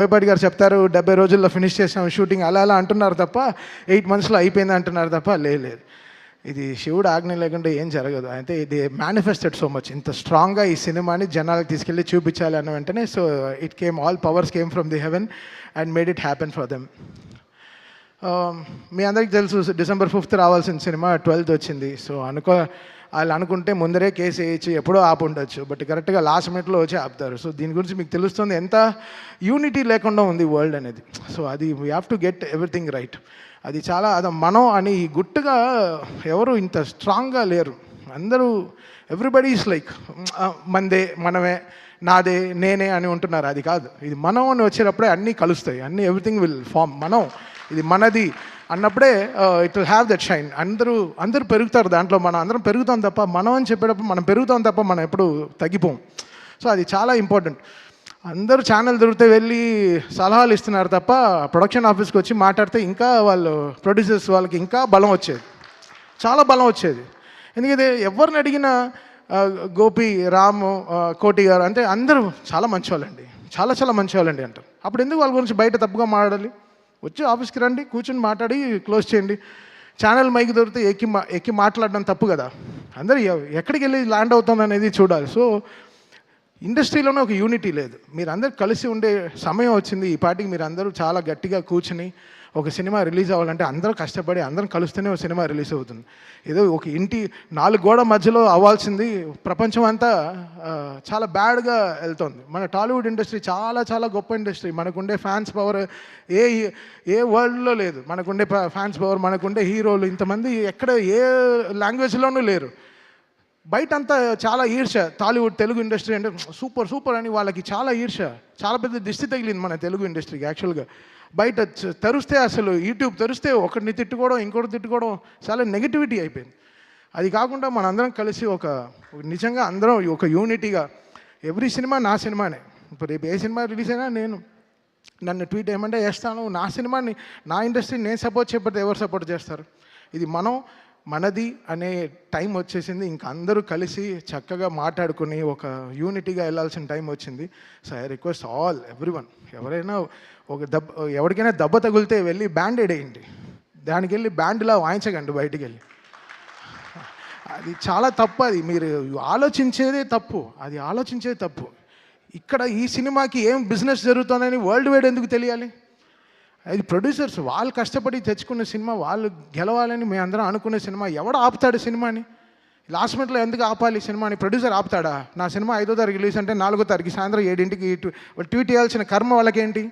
బోయపాటి గారు చెప్తారు 70 రోజుల్లో ఫినిష్ చేసాం షూటింగ్ అలా అలా అంటున్నారు తప్ప 8 మంత్స్లో అయిపోయింది అంటున్నారు తప్ప లేదు. ఇది శివుడు ఆజ్ఞ లేకుండా ఏం జరగదు. అయితే ఇది మేనిఫెస్టెడ్ సో మచ్, ఇంత స్ట్రాంగ్గా ఈ సినిమాని జనాలకు తీసుకెళ్ళి చూపించాలి అన్న వెంటనే so it came, all powers came from the heaven and made it happen for them. మీ అందరికీ తెలుసు December 5th రావాల్సిన సినిమా 12th వచ్చింది. సో వాళ్ళు అనుకుంటే ముందరే కేసు వేయచ్చు, ఎప్పుడో ఆపు ఉండొచ్చు, బట్ కరెక్ట్గా లాస్ట్ మినిట్లో వచ్చి ఆపుతారు. సో దీని గురించి మీకు తెలుస్తుంది ఎంత యూనిటీ లేకుండా ఉంది వరల్డ్ అనేది. సో అది we have to get everything right. అది చాలా మనం అని గుట్టుగా ఎవరు ఇంత స్ట్రాంగ్గా లేరు. అందరూ ఎవ్రీబడి ఈస్ లైక్ మందే, మనమే, నాదే, నేనే అని ఉంటున్నారు. అది కాదు, ఇది మనం అని వచ్చేటప్పుడే అన్నీ కలుస్తాయి, అన్నీ ఎవ్రీథింగ్ విల్ ఫామ్. మనం ఇది మనది అన్నప్పుడే it will have that shine. అందరూ పెరుగుతారు దాంట్లో, మనం అందరం పెరుగుతాం తప్ప, మనం అని చెప్పేటప్పుడు మనం పెరుగుతాం తప్ప మనం ఎప్పుడు తగ్గిపోం. సో అది చాలా ఇంపార్టెంట్. అందరూ ఛానల్ దొరికితే వెళ్ళి సలహాలు ఇస్తున్నారు తప్ప ప్రొడక్షన్ ఆఫీస్కి వచ్చి మాట్లాడితే ఇంకా వాళ్ళు ప్రొడ్యూసర్స్ వాళ్ళకి ఇంకా బలం వచ్చేది, చాలా బలం వచ్చేది. ఎందుకంటే ఎవరిని అడిగినా గోపి, రాము, కోటి గారు అంటే అందరూ చాలా మంచివాళ్ళండి, చాలా చాలా మంచివాళ్ళండి అంటారు. అప్పుడు ఎందుకు వాళ్ళ గురించి బయట తప్పుగా మాట్లాడాలి? వచ్చి ఆఫీస్కి రండి, కూర్చొని మాట్లాడి క్లోజ్ చేయండి. ఛానల్ మైక్ దొరికితే ఎక్కి మాట్లాడడం తప్పు కదా. అందరూ ఎక్కడికి వెళ్ళి ల్యాండ్ అవుతుంది అనేది చూడాలి. సో ఇండస్ట్రీలోనే ఒక యూనిటీ లేదు. మీరు అందరు కలిసి ఉండే సమయం వచ్చింది. ఈ పాటికి మీరు అందరూ చాలా గట్టిగా కూర్చుని ఒక సినిమా రిలీజ్ అవ్వాలంటే అందరూ కష్టపడి అందరం కలుస్తూనే ఒక సినిమా రిలీజ్ అవుతుంది. ఏదో ఒక ఇంటి 4 గోడ మధ్యలో అవ్వాల్సింది ప్రపంచం అంతా చాలా బ్యాడ్గా వెళ్తుంది. మన టాలీవుడ్ ఇండస్ట్రీ చాలా చాలా గొప్ప ఇండస్ట్రీ. మనకుండే ఫ్యాన్స్ పవర్ ఏ వరల్డ్లో లేదు. మనకుండే ఫ్యాన్స్ పవర్, మనకుండే హీరోలు ఇంతమంది ఎక్కడ ఏ లాంగ్వేజ్లోనూ లేరు. బయట అంతా చాలా ఈర్ష. టాలీవుడ్ తెలుగు ఇండస్ట్రీ అంటే సూపర్ అని వాళ్ళకి చాలా ఈర్ష, చాలా పెద్ద దిష్టి తగిలింది మన తెలుగు ఇండస్ట్రీకి. యాక్చువల్గా బయట తెరిస్తే అసలు యూట్యూబ్ తెరిస్తే ఒకరిని తిట్టుకోవడం, ఇంకోటి తిట్టుకోవడం, చాలా నెగిటివిటీ అయిపోయింది. అది కాకుండా మనందరం కలిసి నిజంగా అందరం ఒక యూనిటీగా ఎవ్రీ సినిమా నా సినిమానే. ఇప్పుడు రేపు ఏ సినిమా రిలీజ్ అయినా నన్ను ట్వీట్ ఏమంటే చేస్తాను. నా సినిమాని, నా ఇండస్ట్రీని నేను సపోర్ట్ చేయకపోతే ఎవరు సపోర్ట్ చేస్తారు? ఇది మనది అనే టైం వచ్చేసింది. ఇంకా అందరూ కలిసి చక్కగా మాట్లాడుకుని ఒక యూనిటీగా వెళ్ళాల్సిన టైం వచ్చింది. సో ఐ రిక్వెస్ట్ ఎవ్రీవన్, ఎవరైనా ఎవరికైనా దెబ్బ తగిలితే వెళ్ళి బ్యాండేడ్ వేయండి. దానికి వెళ్ళి బ్యాండ్లా వాయించకండి బయటికి వెళ్ళి. అది చాలా తప్పు. అది మీరు ఆలోచించేదే తప్పు. ఇక్కడ ఈ సినిమాకి ఏం బిజినెస్ జరుగుతుందని వరల్డ్ వైడ్ ఎందుకు తెలియాలి? అది ప్రొడ్యూసర్స్ వాళ్ళు కష్టపడి తెచ్చుకున్న సినిమా, వాళ్ళు గెలవాలని మేము అందరం అనుకునే సినిమా ఎవడు ఆపుతాడు సినిమాని? లాస్ట్ మినిట్లో ఎందుకు ఆపాలి సినిమాని? ప్రొడ్యూసర్ ఆపుతాడా? నా సినిమా 5వ తారీఖు రిలీజ్ అంటే 4వ తారీఖు సాయంత్రం 7ంటికి ట్వీట్ చేయాల్సిన కర్మ వాళ్ళకేంటి?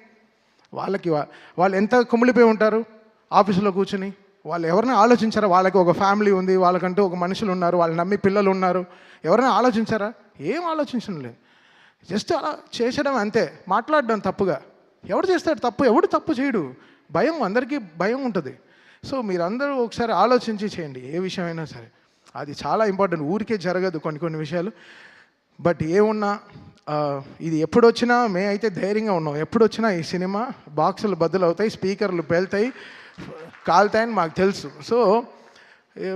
వాళ్ళు ఎంత కుమిలిపోయి ఉంటారు ఆఫీసులో కూర్చుని. వాళ్ళు ఎవరైనా ఆలోచించారా? వాళ్ళకి ఒక ఫ్యామిలీ ఉంది, వాళ్ళకంటూ ఒక మనుషులు ఉన్నారు, వాళ్ళు నమ్మి పిల్లలు ఉన్నారు. ఎవరైనా ఆలోచించారా? ఏం ఆలోచించడం లేదు. జస్ట్ అలా చేసడం అంతే, మాట్లాడడం తప్పుగా. ఎవడు చేస్తాడు తప్పు? ఎవడు తప్పు చేయడు. భయం, అందరికీ భయం ఉంటుంది. సో మీరందరూ ఒకసారి ఆలోచించి చేయండి ఏ విషయమైనా సరే. అది చాలా ఇంపార్టెంట్. ఊరికే జరగదు కొన్ని విషయాలు. బట్ ఏమున్నా ఇది ఎప్పుడొచ్చినా అయితే ధైర్యంగా ఉన్నాం. ఎప్పుడొచ్చినా ఈ సినిమా బాక్సులు బద్దలవుతాయి, స్పీకర్లు పేలుతాయి, కాలుతాయని మాకు తెలుసు. సో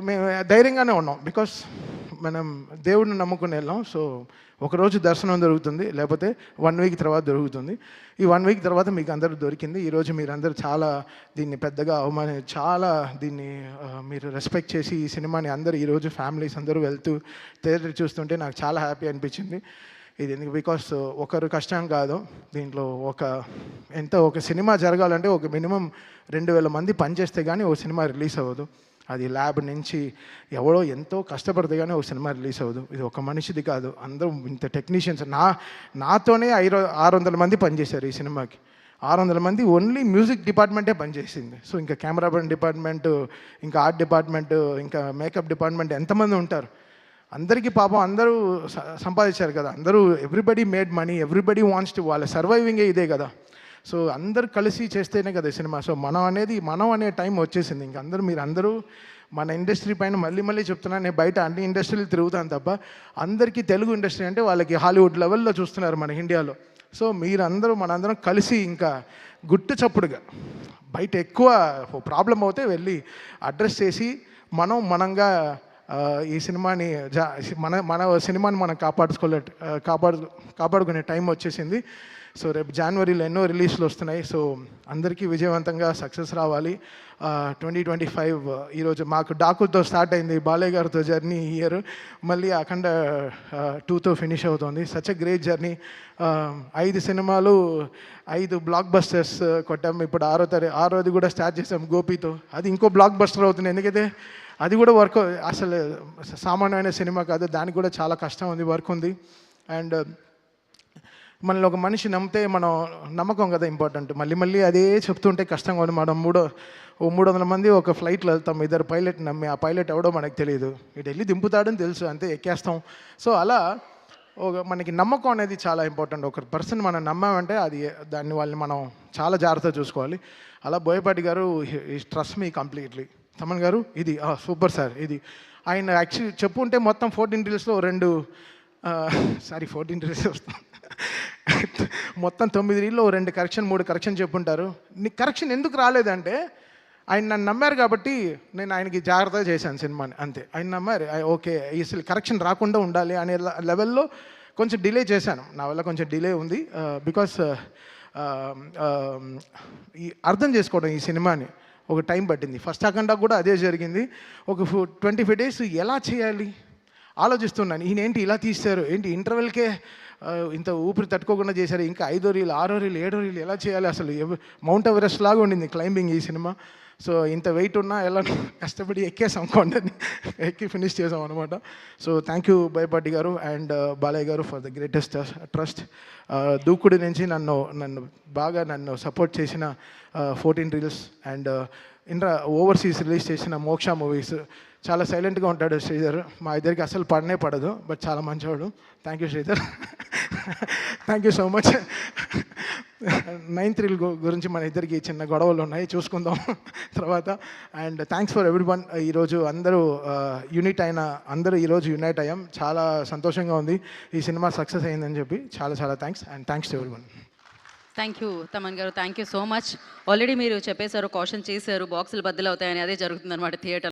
మేము ధైర్యంగానే ఉన్నాం. బికాస్ మనం దేవుడిని నమ్ముకుని వెళ్ళాం. సో ఒకరోజు దర్శనం దొరుకుతుంది, లేకపోతే 1 వీక్ తర్వాత దొరుకుతుంది. ఈ 1 వీక్ తర్వాత మీకు అందరూ దొరికింది. ఈరోజు మీరందరూ చాలా దీన్ని పెద్దగా చాలా దీన్ని మీరు రెస్పెక్ట్ చేసి ఈ సినిమాని అందరూ ఈరోజు ఫ్యామిలీస్ అందరూ వెళ్తూ థియేటర్ చూస్తుంటే నాకు చాలా హ్యాపీ అనిపించింది. ఇది ఎందుకు? బికాస్ ఒకరు కష్టం కాదు దీంట్లో. ఒక సినిమా జరగాలంటే ఒక మినిమం 2000 మంది పనిచేస్తే కానీ ఒక సినిమా రిలీజ్ అవ్వదు. అది ల్యాబ్ నుంచి ఎవడో ఎంతో కష్టపడితే కానీ ఒక సినిమా రిలీజ్ అవ్వదు. ఇది ఒక మనిషిది కాదు, అందరూ ఇంత టెక్నీషియన్స్. నాతోనే 600 మంది పనిచేశారు ఈ సినిమాకి. 600 మంది ఓన్లీ మ్యూజిక్ డిపార్ట్మెంటే పనిచేసింది. సో ఇంకా కెమెరామెన్ డిపార్ట్మెంట్, ఇంకా ఆర్ట్ డిపార్ట్మెంట్, ఇంకా మేకప్ డిపార్ట్మెంట్ ఎంతమంది ఉంటారు? అందరికీ పాపం అందరూ సంపాదించారు కదా. అందరూ everybody made money, everybody wants to, వాళ్ళ సర్వైవింగే ఇదే కదా. సో అందరు కలిసి చేస్తేనే కదా సినిమా. సో మనం అనే టైం వచ్చేసింది. ఇంక మీరందరూ మన ఇండస్ట్రీ పైన మళ్ళీ చెప్తున్నాను. నేను బయట అన్ని ఇండస్ట్రీలు తిరుగుతాను తప్ప అందరికీ తెలుగు ఇండస్ట్రీ అంటే వాళ్ళకి హాలీవుడ్ లెవెల్లో చూస్తున్నారు మన ఇండియాలో. సో మనందరం కలిసి ఇంకా గుట్టు చప్పుడుగా బయట ఎక్కువ ప్రాబ్లం అవుతే వెళ్ళి అడ్రస్ చేసి మనంగా ఈ సినిమాని మన సినిమాని మనం కాపాడుకునే టైం వచ్చేసింది. సో రేపు జనవరిలో ఎన్నో రిలీజ్లు వస్తున్నాయి. సో అందరికీ విజయవంతంగా సక్సెస్ రావాలి. 2025 ఈరోజు మాకు డాకులతో స్టార్ట్ అయింది, బాలయ్య గారితో జర్నీ ఇయర్, మళ్ళీ అఖండ 2తో ఫినిష్ అవుతుంది. Such a great journey. 5 సినిమాలు, 5 బ్లాక్ బస్టర్స్ కొట్టాము. ఇప్పుడు ఆరోది కూడా స్టార్ట్ చేసాం గోపితో. అది ఇంకో బ్లాక్ బస్టర్ అవుతుంది, ఎందుకంటే అది కూడా వర్క్, అసలు సామాన్యమైన సినిమా కాదు, దానికి కూడా చాలా కష్టం ఉంది, వర్క్ ఉంది. అండ్ మనల్ని ఒక మనిషి నమ్మితే మనం నమ్మకం కదా ఇంపార్టెంట్. మళ్ళీ మళ్ళీ అదే చెప్తుంటే కష్టంగా ఉంది. మనం 300 మంది ఒక ఫ్లైట్లో వెళ్తాం, 2 పైలట్ నమ్మి, ఆ పైలట్ ఎవడో మనకు తెలియదు, ఇటు వెళ్ళి దింపుతాడని తెలుసు, అంతే ఎక్కేస్తాం. సో అలా మనకి నమ్మకం అనేది చాలా ఇంపార్టెంట్. ఒక పర్సన్ మనం నమ్మామంటే దాన్ని వాళ్ళని మనం చాలా జాగ్రత్తగా చూసుకోవాలి. అలా బోయపాటి గారు ట్రస్ట్ మీ కంప్లీట్లీ. తమన్ గారు ఇది సూపర్ సార్. ఇది ఆయన యాక్చువల్లీ చెప్పుంటే మొత్తం 14 రీల్స్లో 14 రీల్స్ వస్తాం, మొత్తం 9 రీల్లో 2 కరెక్షన్ 3 కరెక్షన్ చెప్పుంటారు. నీకు కరెక్షన్ ఎందుకు రాలేదంటే ఆయన నన్ను నమ్మారు కాబట్టి నేను ఆయనకి జాగ్రత్తగా చేశాను సినిమాని, అంతే. ఆయన నమ్మారు, ఓకే అసలు కరెక్షన్ రాకుండా ఉండాలి అనే లెవెల్లో కొంచెం డిలే చేశాను. నా వల్ల కొంచెం డిలే ఉంది, బికాస్ ఈ అర్థం చేసుకోవడం ఈ సినిమాని ఒక టైం పట్టింది. ఫస్ట్ అఖండ కూడా అదే జరిగింది. ఒక 25 days ఎలా చేయాలి ఆలోచిస్తున్నాను. ఈయనేంటి ఇలా తీస్తారు, ఏంటి ఇంటర్వెల్కే ఇంత ఊపిరి తట్టుకోకుండా చేశారు, ఇంకా 5వ రీల్ 6వ రీల్ 7వ రీల్ ఎలా చేయాలి, అసలు మౌంట్ ఎవరెస్ట్ లాగా ఉండింది క్లైంబింగ్ ఈ సినిమా. సో ఇంత వెయిట్ ఉన్నా ఎలా కష్టపడి ఎక్కేసాం, కొండని ఎక్కి ఫినిష్ చేసాం అనమాట. సో థ్యాంక్ యూ బోయపాటి గారు అండ్ బాలయ్య గారు ఫర్ ద గ్రేటెస్ట్ ట్రస్ట్. దూకుడు నుంచి నన్ను బాగా సపోర్ట్ చేసిన 14 రీల్స్ అండ్ ఓవర్సీస్ రిలీజ్ చేసిన మోక్ష మూవీస్. చాలా సైలెంట్గా ఉంటాడు శ్రీధర్, మా ఇద్దరికి అసలు పడనే పడదు, బట్ చాలా మంచివాడు. Thank you Sridhar, thank you so much. 9th reel గురించి మన ఇద్దరికి చిన్న గొడవలు ఉన్నాయి, చూసుకుందాం తర్వాత. And thanks for everyone. ఈరోజు అందరూ అందరూ ఈరోజు యునైట్ అయ్యాం, చాలా సంతోషంగా ఉంది ఈ సినిమా సక్సెస్ అయిందని చెప్పి. చాలా thanks and thanks to everyone. Thank you Thaman garu, thank you so much. Already మీరు చెప్పేశారు, కాషన్ చేశారు, బాక్సులు బద్దలు అవుతాయని, అదే జరుగుతుందన్నమాట థియేటర్.